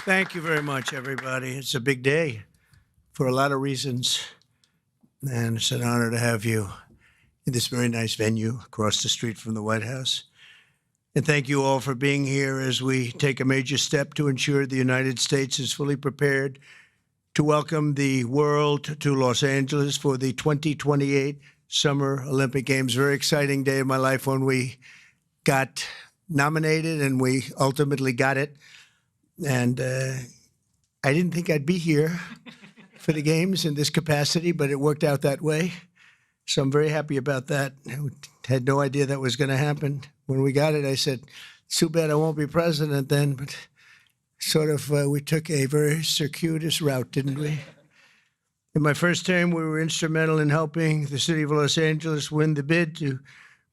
Thank you very much, everybody. It's a big day for a lot of reasons, and it's an honor to have you in this very nice venue across the street from the White House. And thank you all for being here as we take a major step to ensure the United States is fully prepared to welcome the world to Los Angeles for the 2028 Summer Olympic Games. Very exciting day of my life when we got nominated and we ultimately got it. And I didn't think I'd be here for the games in this capacity, but it worked out that way. So I'm very happy about that. I had no idea that was going to happen. When we got it, I said, it's too bad I won't be president then, but sort of we took a very circuitous route, didn't we? In my first term, we were instrumental in helping the city of Los Angeles win the bid to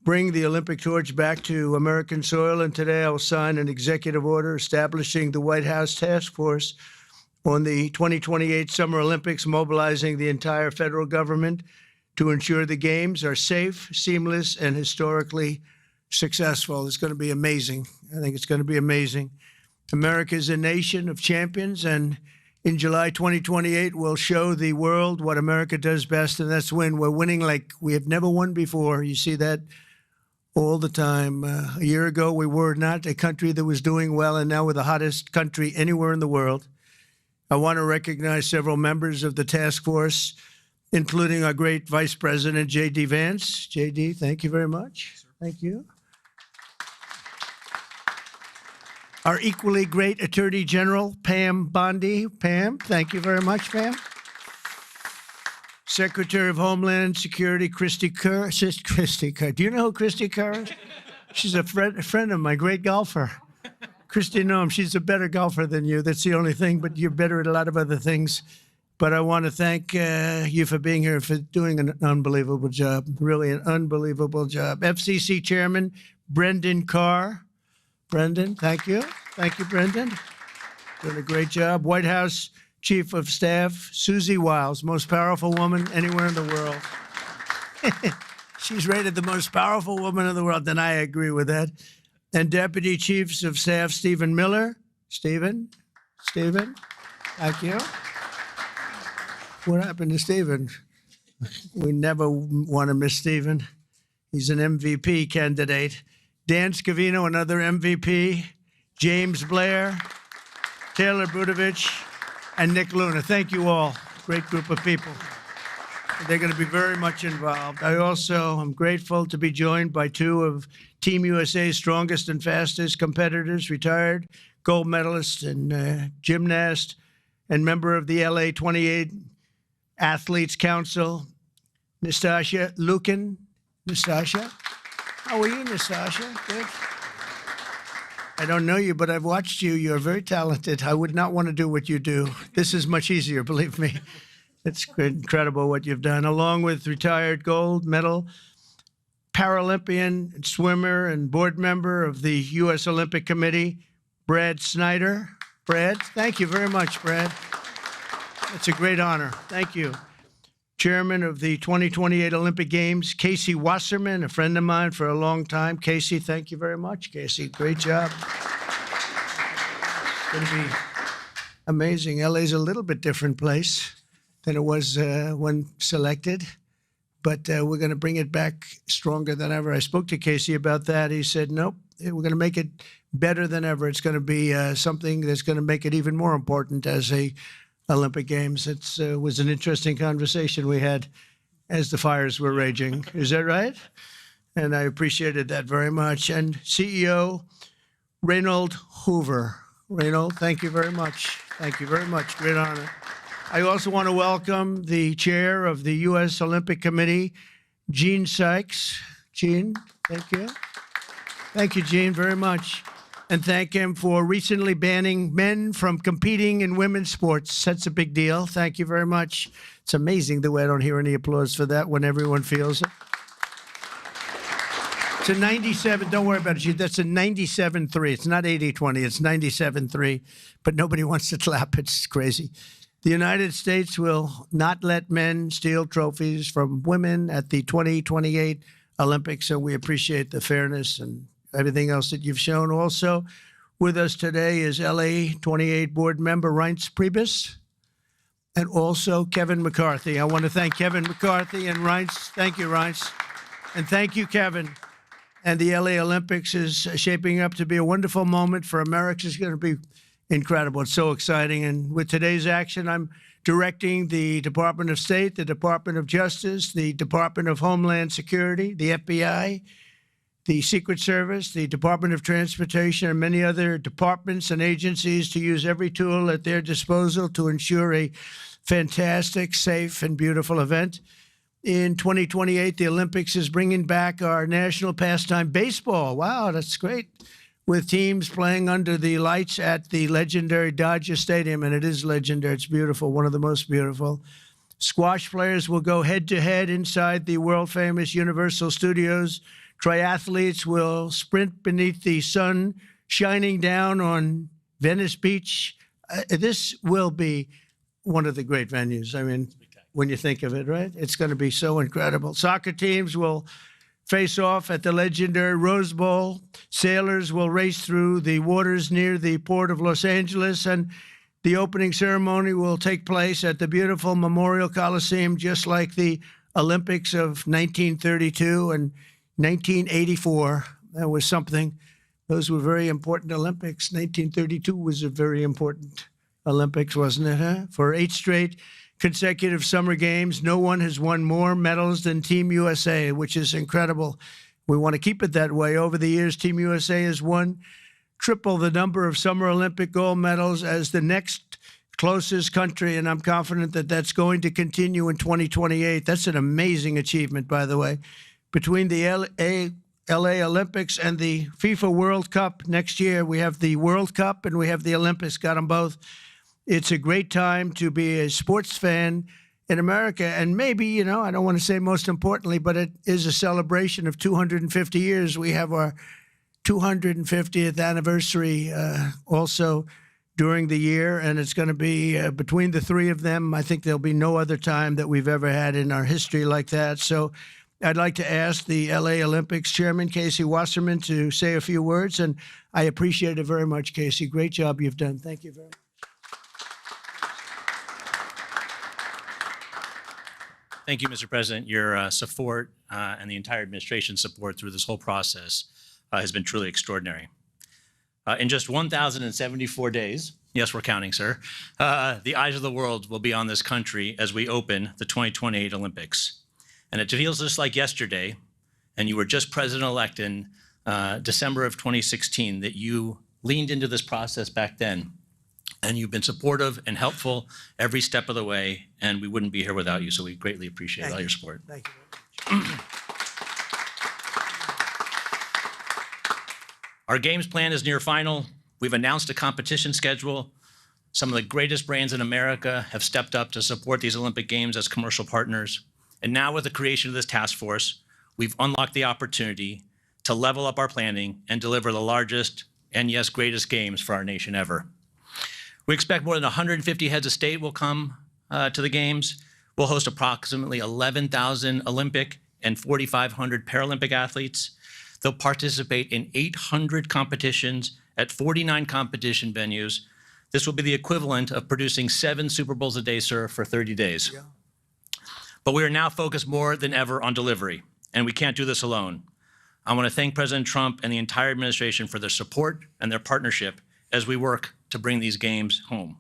bring the Olympic torch back to American soil, and today I will sign an executive order establishing the White House Task Force on the 2028 Summer Olympics, mobilizing the entire federal government to ensure the Games are safe, seamless, and historically successful. It's going to be amazing. I think it's going to be amazing. America is a nation of champions, and in July 2028, we'll show the world what America does best, and that's win. We're winning like we have never won before. You see that all the time. A year ago, we were not a country that was doing well, and now we're the hottest country anywhere in the world. I want to recognize several members of the task force, including our great Vice President, J.D. Vance. J.D., thank you very much. Thank you. Our equally great Attorney General, Pam Bondi. Pam, thank you very much, Pam. Secretary of Homeland Security, Christy Kerr. Christy Kerr. Do you know who Christy Kerr is? She's a friend of my, great golfer. Christy Noam, she's a better golfer than you. That's the only thing, but you're better at a lot of other things. But I want to thank you for being here, for doing an unbelievable job, really an unbelievable job. FCC Chairman, Brendan Carr. Brendan, thank you. Thank you, Brendan. Doing a great job. White House Chief of Staff, Susie Wiles, most powerful woman anywhere in the world. She's rated the most powerful woman in the world, and I agree with that. And Deputy Chiefs of Staff, Stephen Miller. Stephen, thank you. What happened to Stephen? We never want to miss Stephen. He's an MVP candidate. Dan Scavino, another MVP. James Blair, Taylor Budovich, and Nick Luna. Thank you all. Great group of people. They're going to be very much involved. I also am grateful to be joined by two of Team USA's strongest and fastest competitors, retired gold medalist and gymnast, and member of the LA28 Athletes Council, Nastasha Lukin. Nastasha? How are you, Nastasha? Good. I don't know you, but I've watched you. You're very talented. I would not want to do what you do. This is much easier, believe me. It's incredible what you've done. Along with retired gold medal Paralympian, swimmer, and board member of the U.S. Olympic Committee, Brad Snyder. Brad, thank you very much, Brad. It's a great honor. Thank you. Chairman of the 2028 Olympic Games, Casey Wasserman, a friend of mine for a long time. Casey, thank you very much. Casey, great job. It's going to be amazing. LA's a little bit different place than it was when selected, but we're going to bring it back stronger than ever. I spoke to Casey about that. He said, nope, we're going to make it better than ever. It's going to be something that's going to make it even more important as a Olympic Games. It was an interesting conversation we had as the fires were raging. Is that right? And I appreciated that very much. And CEO Reynold Hoover. Reynold, thank you very much. Thank you very much. Great honor. I also want to welcome the chair of the U.S. Olympic Committee, Gene Sykes. Gene, thank you. Thank you, Gene, very much. And thank him for recently banning men from competing in women's sports. That's a big deal. Thank you very much. It's amazing the way I don't hear any applause for that when everyone feels it. It's a 97, don't worry about it. That's a 97-3. It's not 80-20, it's 97-3. But nobody wants to clap. It's crazy. The United States will not let men steal trophies from women at the 2028 Olympics, so we appreciate the fairness and everything else that you've shown. Also, With us today is LA28 board member Reince Priebus and also Kevin McCarthy. I want to thank Kevin McCarthy and Reince. Thank you, Reince. And thank you, Kevin. And the LA Olympics is shaping up to be a wonderful moment for America. It's going to be incredible. It's so exciting. And with today's action, I'm directing the Department of State, the Department of Justice, the Department of Homeland Security, the FBI, the Secret Service, the Department of Transportation, and many other departments and agencies to use every tool at their disposal to ensure a fantastic, safe, and beautiful event. In 2028, the Olympics is bringing back our national pastime, baseball. Wow, that's great. With teams playing under the lights at the legendary Dodger Stadium, and it is legendary. It's beautiful, one of the most beautiful. Squash players will go head-to-head inside the world-famous Universal Studios. Triathletes will sprint beneath the sun shining down on Venice Beach. This will be one of the great venues. I mean, when you think of it, right? It's going to be so incredible. Soccer teams will face off at the legendary Rose Bowl. Sailors will race through the waters near the port of Los Angeles, and the opening ceremony will take place at the beautiful Memorial Coliseum, just like the Olympics of 1932 and 1984. That was something. Those were very important Olympics. 1932 was a very important Olympics, wasn't it, huh? For 8 straight consecutive summer games, no one has won more medals than Team USA, which is incredible. We want to keep it that way. Over the years, Team USA has won triple the number of Summer Olympic gold medals as the next closest country, and I'm confident that that's going to continue in 2028. That's an amazing achievement, by the way. Between the LA Olympics and the FIFA World Cup next year, we have the World Cup and we have the Olympics, got them both. It's a great time to be a sports fan in America. And maybe, you know, I don't want to say most importantly, but it is a celebration of 250 years. We have our 250th anniversary also during the year. And it's going to be between the three of them. I think there'll be no other time that we've ever had in our history like that. So I'd like to ask the LA Olympics chairman, Casey Wasserman, to say a few words. And I appreciate it very much, Casey. Great job you've done. Thank you very much. Thank you, Mr. President. Your support and the entire administration's support through this whole process has been truly extraordinary. In just 1,074 days, yes, we're counting, sir, the eyes of the world will be on this country as we open the 2028 Olympics. And it feels just like yesterday, and you were just president-elect in December of 2016, that you leaned into this process back then. And you've been supportive and helpful every step of the way, and we wouldn't be here without you, so we greatly appreciate all your support. Thank you very much. Our games plan is near final. We've announced a competition schedule. Some of the greatest brands in America have stepped up to support these Olympic Games as commercial partners. And now with the creation of this task force, we've unlocked the opportunity to level up our planning and deliver the largest and, yes, greatest games for our nation ever. We expect more than 150 heads of state will come to the Games. We'll host approximately 11,000 Olympic and 4,500 Paralympic athletes. They'll participate in 800 competitions at 49 competition venues. This will be the equivalent of producing 7 Super Bowls a day, sir, for 30 days. Yeah. But we are now focused more than ever on delivery, and we can't do this alone. I want to thank President Trump and the entire administration for their support and their partnership as we work to bring these games home.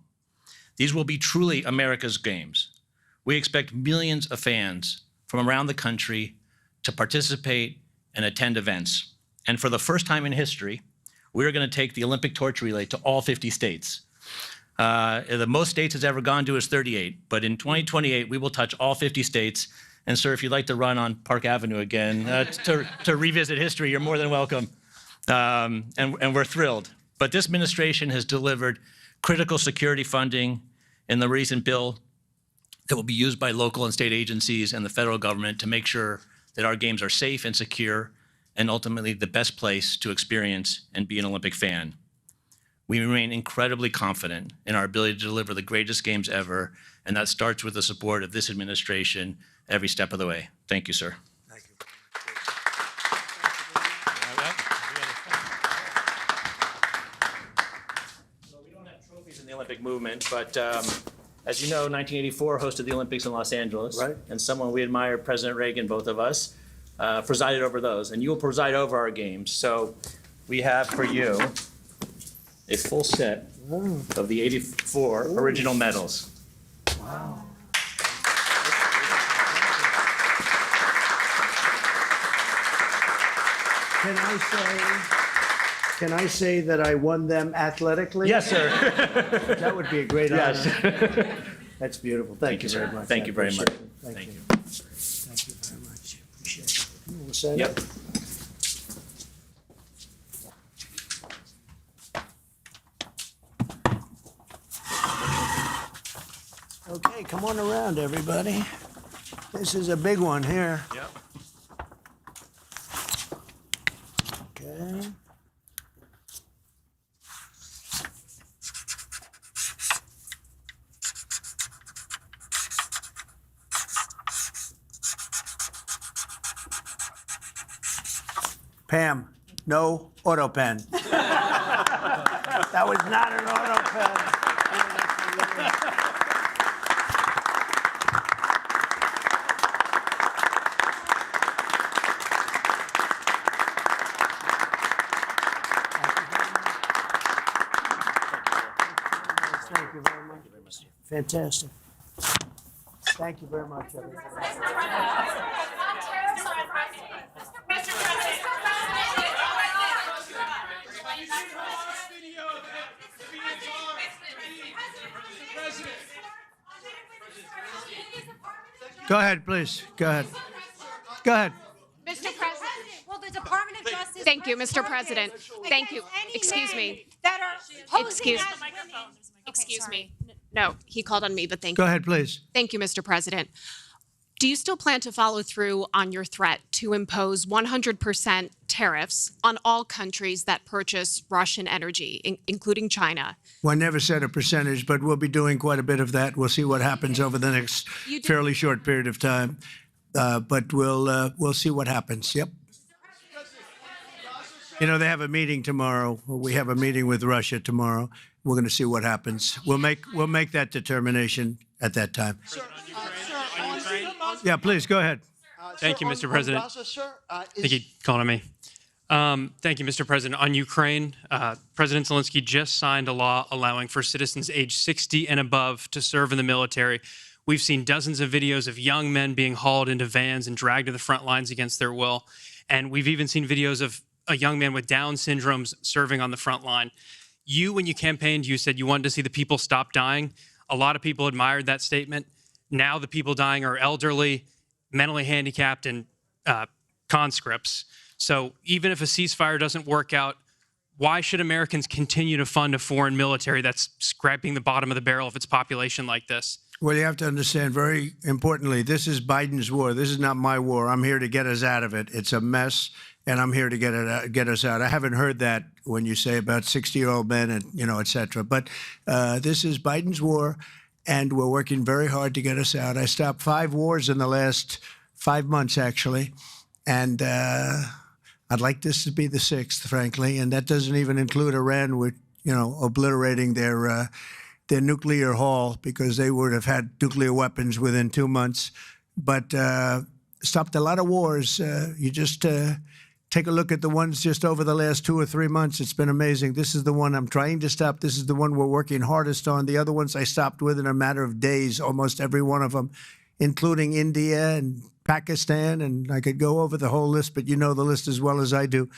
These will be truly America's games. We expect millions of fans from around the country to participate and attend events. And for the first time in history, we're going to take the Olympic torch relay to all 50 states. The most states it's ever gone to is 38, but in 2028, we will touch all 50 states. And sir, if you'd like to run on Park Avenue again to revisit history, you're more than welcome. And we're thrilled. But this administration has delivered critical security funding in the recent bill that will be used by local and state agencies and the federal government to make sure that our games are safe and secure and ultimately the best place to experience and be an Olympic fan. We remain incredibly confident in our ability to deliver the greatest games ever, and that starts with the support of this administration every step of the way. Thank you, sir. Thank you. the Olympic movement, but as you know, 1984 hosted the Olympics in Los Angeles. Right. And someone we admire, President Reagan, both of us, presided over those. And you will preside over our games. So we have for you a full set of the 84 original medals. Wow. Can I say that I won them athletically? Yes, sir. That would be a great honor. Yes. That's beautiful. Thank you very sir. much. Thank I you very appreciate much. it. Thank you. you. Thank you very much. Appreciate it. You wanna stand Yep. up? Okay, come on around, everybody. This is a big one here. Yep. Okay. Pam, no auto pen. That was not an auto pen. Thank you very much. Fantastic. Thank you very much, everybody. Go ahead, please. Go ahead. Go ahead. Mr. President. Well, the Department of Justice. Thank you, must Mr. target President. Thank you. any Excuse men me. That are posing Excuse- as women. Excuse sorry. me. No, he called on me, but thank Go you. ahead, please. Thank you, Mr. President. Do you still plan to follow through on your threat to impose 100% tariffs on all countries that purchase Russian energy, including China? Well, I never said a percentage, but we'll be doing quite a bit of that. We'll see what happens over the next You did- fairly short period of time. But we'll see what happens. Yep. You know, they have a meeting tomorrow. We have a meeting with Russia tomorrow. We're going to see what happens. We'll make that determination at that time. Yeah, please go ahead. Thank you, Mr. President. Thank you, calling on me. Thank you, Mr. President. On Ukraine, President Zelensky just signed a law allowing for citizens age 60 and above to serve in the military. We've seen dozens of videos of young men being hauled into vans and dragged to the front lines against their will. And we've even seen videos of a young man with Down syndrome serving on the front line. When you campaigned, you said you wanted to see the people stop dying. A lot of people admired that statement. Now the people dying are elderly, mentally handicapped, and conscripts. So even if a ceasefire doesn't work out, why should Americans continue to fund a foreign military that's scraping the bottom of the barrel of its population like this? Well, you have to understand very importantly, this is Biden's war. This is not my war. I'm here to get us out of it. It's a mess, and I'm here to get us out. I haven't heard that when you say about 60-year-old men and, et cetera. But this is Biden's war, and we're working very hard to get us out. I stopped 5 wars in the last 5 months, actually, and I'd like this to be the 6th, frankly, and that doesn't even include Iran with, obliterating their nuclear haul, because they would have had nuclear weapons within 2 months. But stopped a lot of wars. You just take a look at the ones just over the last 2 or 3 months. It's been amazing. This is the one I'm trying to stop. This is the one we're working hardest on. The other ones I stopped within a matter of days, almost every one of them, including India and Pakistan. And I could go over the whole list, but you know the list as well as I do.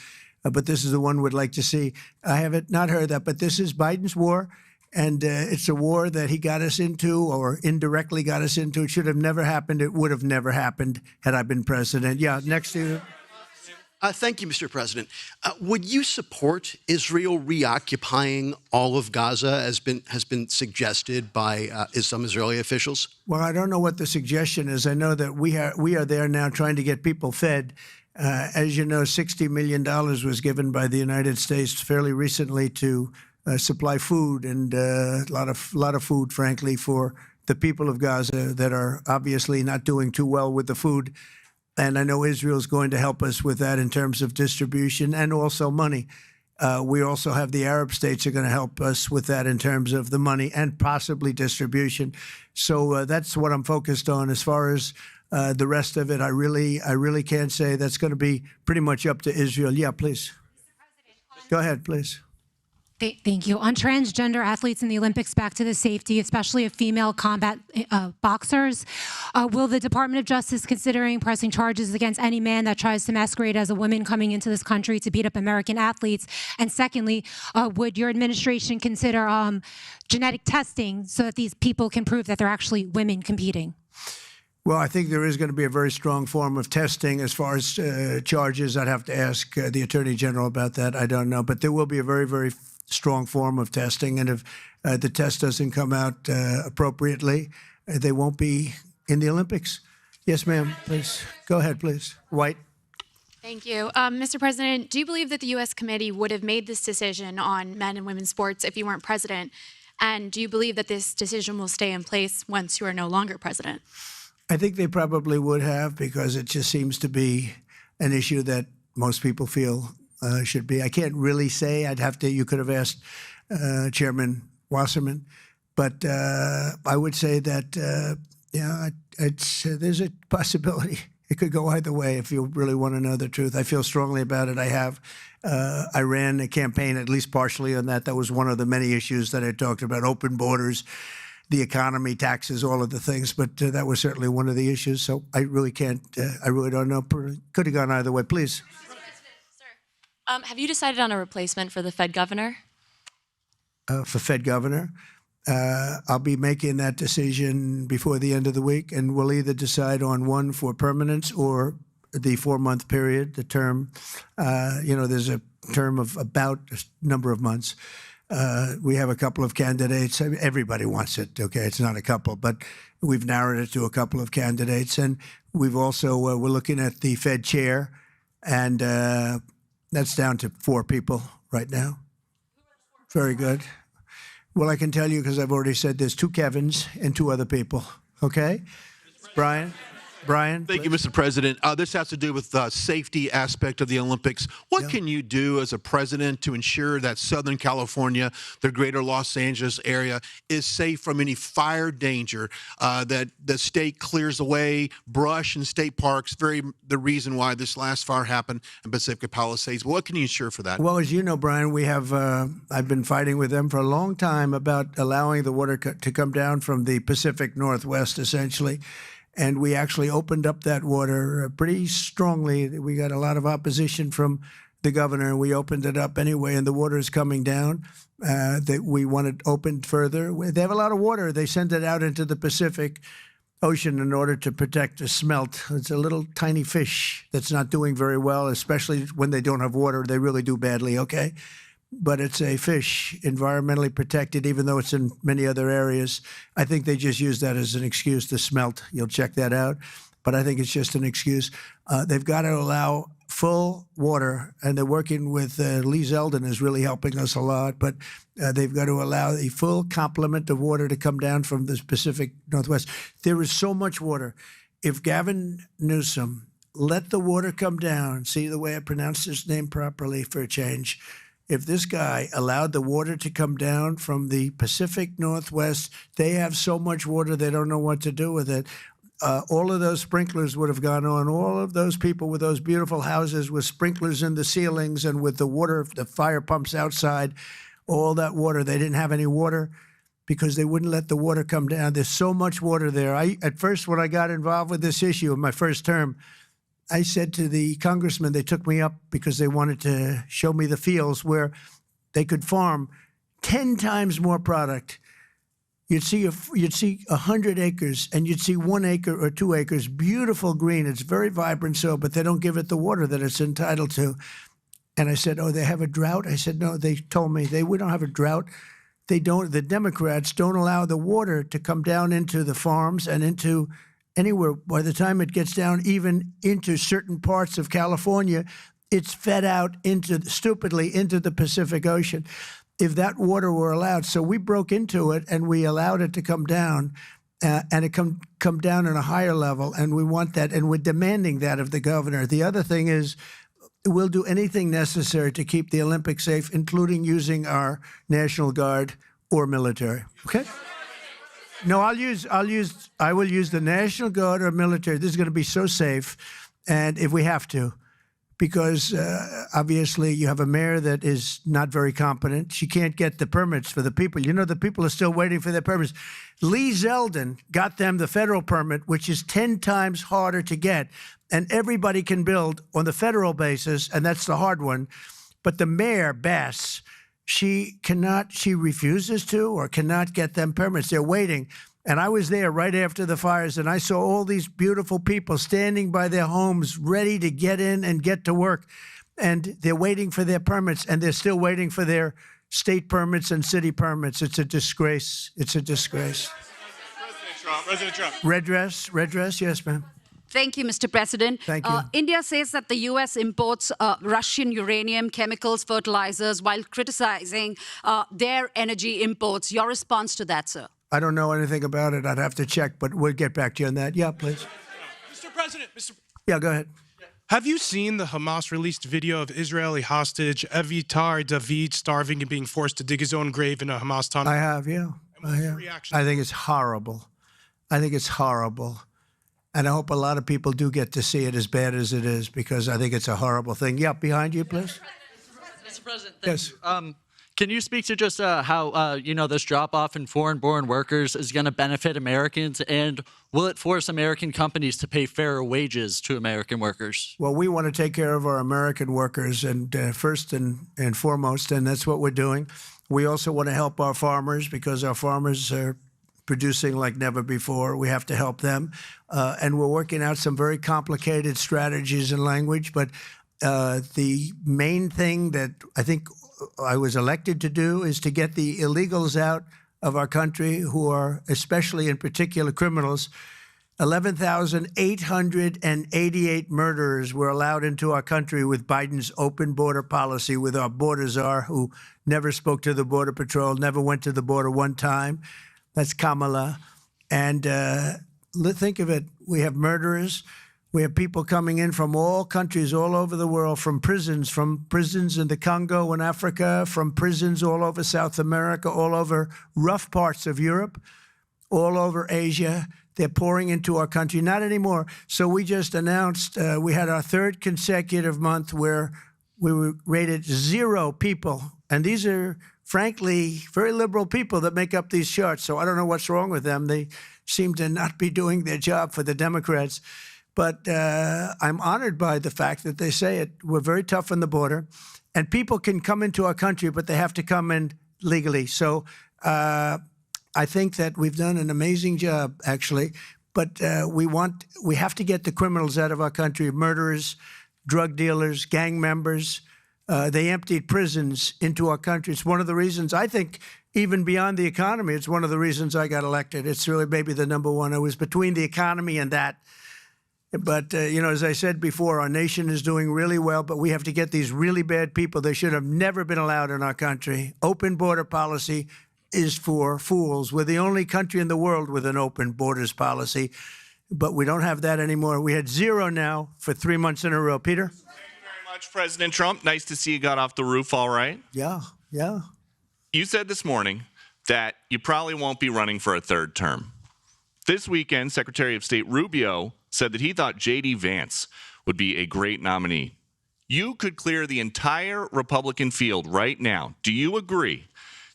But this is the one we'd like to see. I haven't not heard that, but this is Biden's war. And it's a war that he got us into, or indirectly got us into. It should have never happened. It would have never happened had I been president. Yeah, next to you. Thank you, Mr. President. Would you support Israel reoccupying all of Gaza, as has been suggested by some Israeli officials? Well, I don't know what the suggestion is. I know that we are there now trying to get people fed. As you know, $60 million was given by the United States fairly recently to supply food, and a lot of food, frankly, for the people of Gaza that are obviously not doing too well with the food. And I know Israel's going to help us with that in terms of distribution and also money. We also have the Arab states are going to help us with that in terms of the money and possibly distribution. So that's what I'm focused on. As far as the rest of it, I really can't say. That's going to be pretty much up to Israel. Yeah, please. Go ahead, please. Thank you. On transgender athletes in the Olympics, back to the safety, especially of female combat boxers, will the Department of Justice considering pressing charges against any man that tries to masquerade as a woman coming into this country to beat up American athletes? And secondly, would your administration consider genetic testing so that these people can prove that they're actually women competing? Well, I think there is going to be a very strong form of testing. As far as charges, I'd have to ask the Attorney General about that. I don't know. But there will be a very, very strong form of testing. And if the test doesn't come out appropriately, they won't be in the Olympics. Yes, ma'am, please. Go ahead, please. White. Thank you. Mr. President, do you believe that the U.S. committee would have made this decision on men and women's sports if you weren't president? And do you believe that this decision will stay in place once you are no longer president? I think they probably would have, because it just seems to be an issue that most people feel should be. I can't really say. I'd have to. You could have asked Chairman Wasserman, but I would say that there's a possibility. It could go either way if you really want to know the truth. I feel strongly about it. I ran a campaign, at least partially, on that. That was one of the many issues that I talked about: open borders, the economy, taxes, all of the things. But that was certainly one of the issues. So I really can't. I really don't know. Could have gone either way. Please. Have you decided on a replacement for the Fed governor? For Fed governor, I'll be making that decision before the end of the week, and we'll either decide on one for permanence or the 4-month period, the term. There's a term of about a number of months. We have a couple of candidates. I mean, everybody wants it, okay? It's not a couple, but we've narrowed it to a couple of candidates. And we've also, we're looking at the Fed chair, and that's down to 4 people right now. Very good. Well, I can tell you, because I've already said there's 2 Kevins and 2 other people, okay? Brian? Thank you, Mr. President. This has to do with the safety aspect of the Olympics. What can you do as a president to ensure that Southern California, the greater Los Angeles area, is safe from any fire danger, that the state clears away brush in state parks, the reason why this last fire happened in Pacific Palisades? What can you ensure for that? Well, as you know, Brian, we have, I've been fighting with them for a long time about allowing the water to come down from the Pacific Northwest, essentially. And we actually opened up that water pretty strongly. We got a lot of opposition from the governor, and we opened it up anyway, and the water is coming down. That we want it opened further. They have a lot of water. They send it out into the Pacific Ocean in order to protect the smelt. It's a little tiny fish that's not doing very well, especially when they don't have water. They really do badly, okay? But it's a fish, environmentally protected, even though it's in many other areas. I think they just use that as an excuse to smelt. You'll check that out. But I think it's just an excuse. They've got to allow full water, and they're working with Lee Zeldin is really helping us a lot. But they've got to allow a full complement of water to come down from the Pacific Northwest. There is so much water. If Gavin Newsom let the water come down, see the way I pronounced his name properly for a change, if this guy allowed the water to come down from the Pacific Northwest, they have so much water they don't know what to do with it. All of those sprinklers would have gone on. All of those people with those beautiful houses with sprinklers in the ceilings and with the water, the fire pumps outside, all that water. They didn't have any water because they wouldn't let the water come down. There's so much water there. At first, when I got involved with this issue in my first term, I said to the congressman, they took me up because they wanted to show me the fields where they could farm 10 times more product. You'd see 100 acres, and you'd see 1 acre or 2 acres, beautiful green. It's very vibrant soil, but they don't give it the water that it's entitled to. And I said, oh, they have a drought? I said, no, they told me we don't have a drought. They don't. The Democrats don't allow the water to come down into the farms and into anywhere. By the time it gets down even into certain parts of California, it's fed out stupidly into the Pacific Ocean. If that water were allowed, so we broke into it and we allowed it to come down, and it come down at a higher level, and we want that, and we're demanding that of the governor. The other thing is, we'll do anything necessary to keep the Olympics safe, including using our National Guard or military. Okay? No, I will use the National Guard or military. This is going to be so safe, and if we have to, because obviously you have a mayor that is not very competent. She can't get the permits for the people. You know, the people are still waiting for their permits. Lee Zeldin got them the federal permit, which is 10 times harder to get, and everybody can build on the federal basis, and that's the hard one. But the mayor, Bass, she refuses to or cannot get them permits. They're waiting. And I was there right after the fires, and I saw all these beautiful people standing by their homes, ready to get in and get to work. And they're waiting for their permits, and they're still waiting for their state permits and city permits. It's a disgrace. It's a disgrace. President Trump. Redress, yes, ma'am. Thank you, Mr. President. Thank you. India says that the U.S. imports Russian uranium, chemicals, fertilizers, while criticizing their energy imports. Your response to that, sir? I don't know anything about it. I'd have to check, but we'll get back to you on that. Yeah, please. Mr. President, Yeah, go ahead. have you seen the Hamas released video of Israeli hostage Avitar David starving and being forced to dig his own grave in a Hamas tunnel? I have, yeah. I have. reaction? I think it's horrible. I think it's horrible. And I hope a lot of people do get to see it, as bad as it is, because I think it's a horrible thing. Yeah, behind you, please. Mr. President, Yes. can you speak to just how, this drop-off in foreign-born workers is going to benefit Americans, and will it force American companies to pay fairer wages to American workers? Well, we want to take care of our American workers, and first and foremost, and that's what we're doing. We also want to help our farmers, because our farmers are producing like never before. We have to help them. And we're working out some very complicated strategies and language. But the main thing that I think I was elected to do is to get the illegals out of our country, who are especially in particular criminals. 11,888 murderers were allowed into our country with Biden's open border policy, with our border czar, who never spoke to the Border Patrol, never went to the border one time. That's Kamala. And think of it. We have murderers. We have people coming in from all countries all over the world, from prisons in the Congo and Africa, from prisons all over South America, all over rough parts of Europe, all over Asia. They're pouring into our country. Not anymore. So we just announced we had our third consecutive month where we were rated 0 people. And these are, frankly, very liberal people that make up these charts. So I don't know what's wrong with them. They seem to not be doing their job for the Democrats. But I'm honored by the fact that they say it. We're very tough on the border. And people can come into our country, but they have to come in legally. So I think that we've done an amazing job, actually. But we have to get the criminals out of our country, murderers, drug dealers, gang members. They emptied prisons into our country. It's one of the reasons, I think, even beyond the economy, it's one of the reasons I got elected. It's really maybe the number one. It was between the economy and that. But, as I said before, our nation is doing really well, but we have to get these really bad people. They should have never been allowed in our country. Open border policy is for fools. We're the only country in the world with an open borders policy, but we don't have that anymore. We had 0 now for 3 months in a row. Peter? Thank you very much, President Trump. Nice to see you got off the roof all right. Yeah. You said this morning that you probably won't be running for a third term. This weekend, Secretary of State Rubio said that he thought J.D. Vance would be a great nominee. You could clear the entire Republican field right now. Do you agree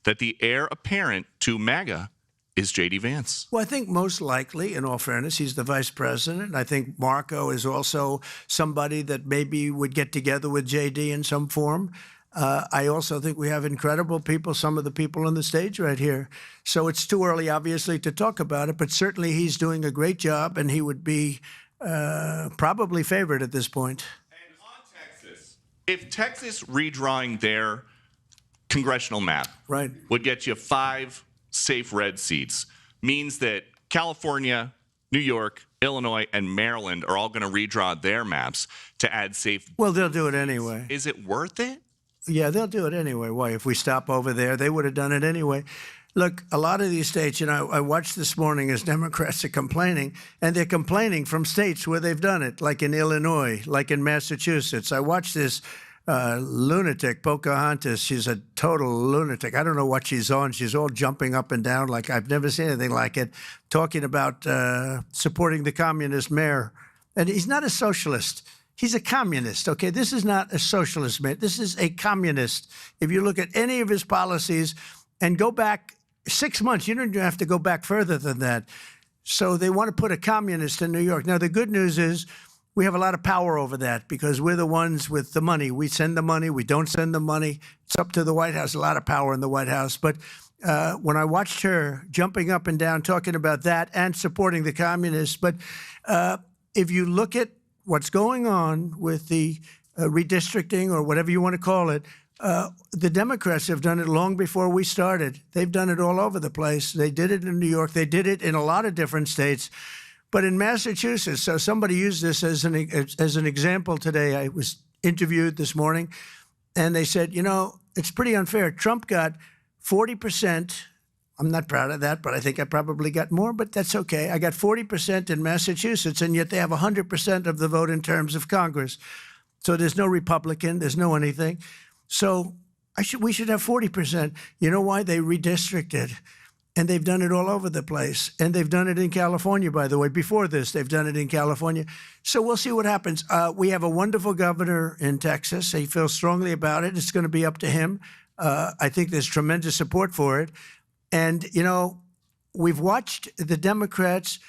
that the heir apparent to MAGA is J.D. Vance? Well, I think most likely, in all fairness, he's the vice president. I think Marco is also somebody that maybe would get together with J.D. in some form. I also think we have incredible people, some of the people on the stage right here. So it's too early, obviously, to talk about it, but certainly he's doing a great job, and he would be probably favored at this point. And on Texas, if Texas redrawing their congressional map would get you 5 safe red seats, means that California, New York, Illinois, and Maryland are all going to redraw their maps to add safe. Well, they'll do it anyway. Is it worth it? Yeah, they'll do it anyway. Why? If we stop over there, they would have done it anyway. Look, a lot of these states, I watched this morning as Democrats are complaining, and they're complaining from states where they've done it, like in Illinois, like in Massachusetts. I watched this lunatic, Pocahontas. She's a total lunatic. I don't know what she's on. She's all jumping up and down like I've never seen anything like it, talking about supporting the communist mayor. And he's not a socialist. He's a communist, okay? This is not a socialist man. This is a communist. If you look at any of his policies and go back 6 months, you don't even have to go back further than that. So they want to put a communist in New York. Now, the good news is we have a lot of power over that because we're the ones with the money. We send the money. We don't send the money. It's up to the White House, a lot of power in the White House. But when I watched her jumping up and down, talking about that and supporting the communists, but if you look at what's going on with the redistricting or whatever you want to call it, the Democrats have done it long before we started. They've done it all over the place. They did it in New York. They did it in a lot of different states. But in Massachusetts, so somebody used this as an example today. I was interviewed this morning, and they said, it's pretty unfair. Trump got 40%. I'm not proud of that, but I think I probably got more, but that's okay. I got 40% in Massachusetts, and yet they have 100% of the vote in terms of Congress. So there's no Republican. There's no anything. So we should have 40%. You know why? They redistricted, and they've done it all over the place. And they've done it in California, by the way. Before this, they've done it in California. So we'll see what happens. We have a wonderful governor in Texas. He feels strongly about it. It's going to be up to him. I think there's tremendous support for it. And, we've watched the Democrats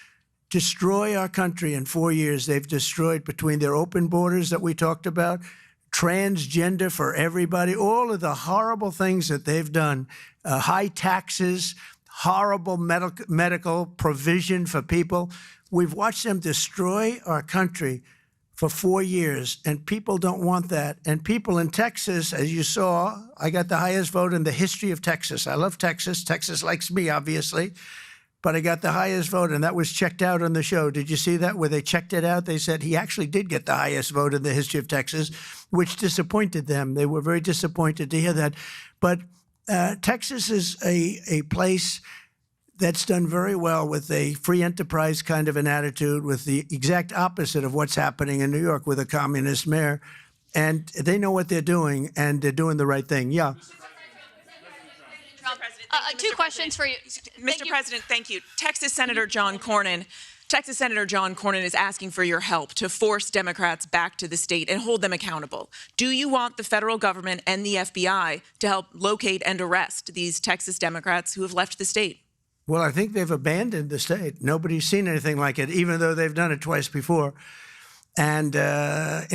destroy our country in 4 years. They've destroyed between their open borders that we talked about, transgender for everybody, all of the horrible things that they've done, high taxes, horrible medical provision for people. We've watched them destroy our country for 4 years, and people don't want that. And people in Texas, as you saw, I got the highest vote in the history of Texas. I love Texas. Texas likes me, obviously. But I got the highest vote, and that was checked out on the show. Did you see that, where they checked it out? They said he actually did get the highest vote in the history of Texas, which disappointed them. They were very disappointed to hear that. But Texas is a place that's done very well with a free enterprise kind of an attitude, with the exact opposite of what's happening in New York with a communist mayor. And they know what they're doing, and they're doing the right thing. Yeah. Two questions for you. Mr. President, thank you. Texas Senator John Cornyn is asking for your help to force Democrats back to the state and hold them accountable. Do you want the federal government and the FBI to help locate and arrest these Texas Democrats who have left the state? Well, I think they've abandoned the state. Nobody's seen anything like it, even though they've done it twice before. And in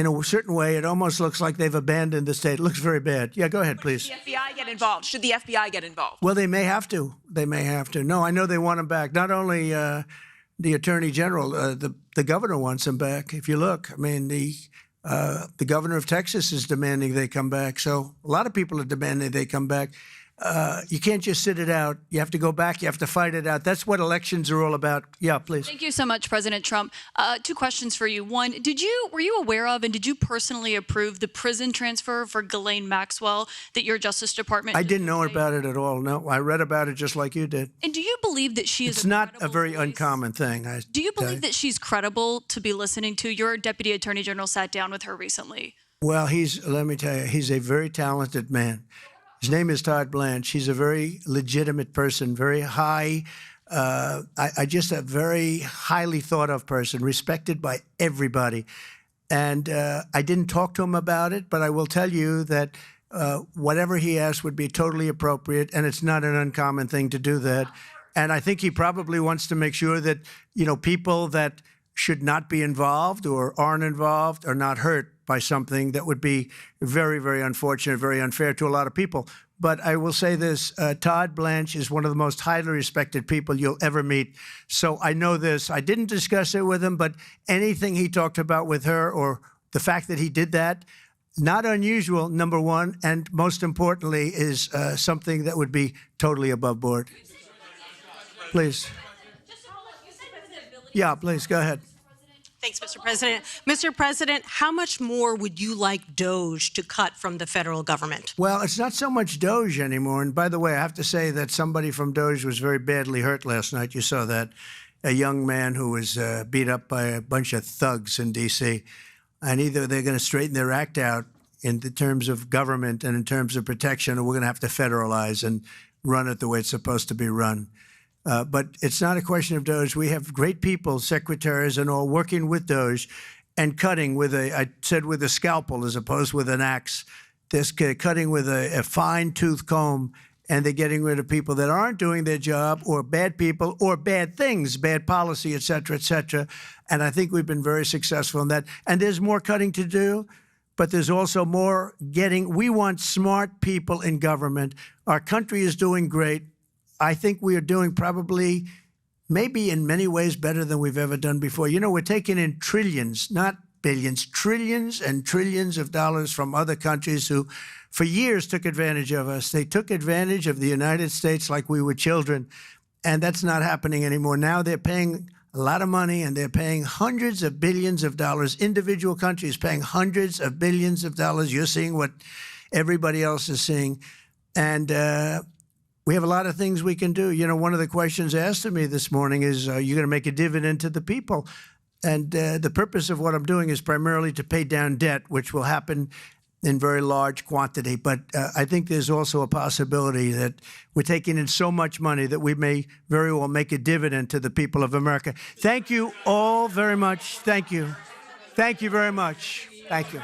a certain way, it almost looks like they've abandoned the state. It looks very bad. Yeah, go ahead, please. Should the FBI get involved? Should the FBI get involved? Well, they may have to. They may have to. No, I know they want them back. Not only the Attorney General, the governor wants them back. If you look, I mean, the governor of Texas is demanding they come back. So a lot of people are demanding they come back. You can't just sit it out. You have to go back. You have to fight it out. That's what elections are all about. Yeah, please. Thank you so much, President Trump. Two questions for you. One, were you aware of and did you personally approve the prison transfer for Ghislaine Maxwell that your Justice Department? I didn't know about it at all. No, I read about it just like you did. And do you believe that she is? It's not a very uncommon thing. Do you believe that she's credible to be listening to? Your Deputy Attorney General sat down with her recently. Well, let me tell you, he's a very talented man. His name is Todd Blanche. He's a very legitimate person, very high, I just a very highly thought of person, respected by everybody. And I didn't talk to him about it, but I will tell you that whatever he asked would be totally appropriate, and it's not an uncommon thing to do that. And I think he probably wants to make sure that, people that should not be involved or aren't involved are not hurt by something that would be very, very unfortunate, very unfair to a lot of people. But I will say this, Todd Blanche is one of the most highly respected people you'll ever meet. So I know this. I didn't discuss it with him, but anything he talked about with her or the fact that he did that, not unusual, number one, and most importantly is something that would be totally above board. Please. Yeah, please, go ahead. Thanks, Mr. President. Mr. President, how much more would you like Doge to cut from the federal government? Well, it's not so much Doge anymore. And by the way, I have to say that somebody from Doge was very badly hurt last night. You saw that. A young man who was beat up by a bunch of thugs in D.C. And either they're going to straighten their act out in the terms of government and in terms of protection, or we're going to have to federalize and run it the way it's supposed to be run. But it's not a question of Doge. We have great people, secretaries and all, working with Doge and cutting with I said with a scalpel as opposed with an axe. They're cutting with a fine-tooth comb, and they're getting rid of people that aren't doing their job, or bad people, or bad things, bad policy, et cetera, et cetera. And I think we've been very successful in that. And there's more cutting to do, but there's also more getting. We want smart people in government. Our country is doing great. I think we are doing probably, maybe in many ways, better than we've ever done before. You know, we're taking in trillions, not billions, trillions and trillions of dollars from other countries who, for years, took advantage of us. They took advantage of the United States like we were children, and that's not happening anymore. Now they're paying a lot of money, and they're paying hundreds of billions of dollars. Individual countries paying hundreds of billions of dollars. You're seeing what everybody else is seeing. And we have a lot of things we can do. You know, one of the questions asked of me this morning is, are you going to make a dividend to the people? And the purpose of what I'm doing is primarily to pay down debt, which will happen in very large quantity. But I think there's also a possibility that we're taking in so much money that we may very well make a dividend to the people of America. Thank you all very much. Thank you. Thank you very much. Thank you.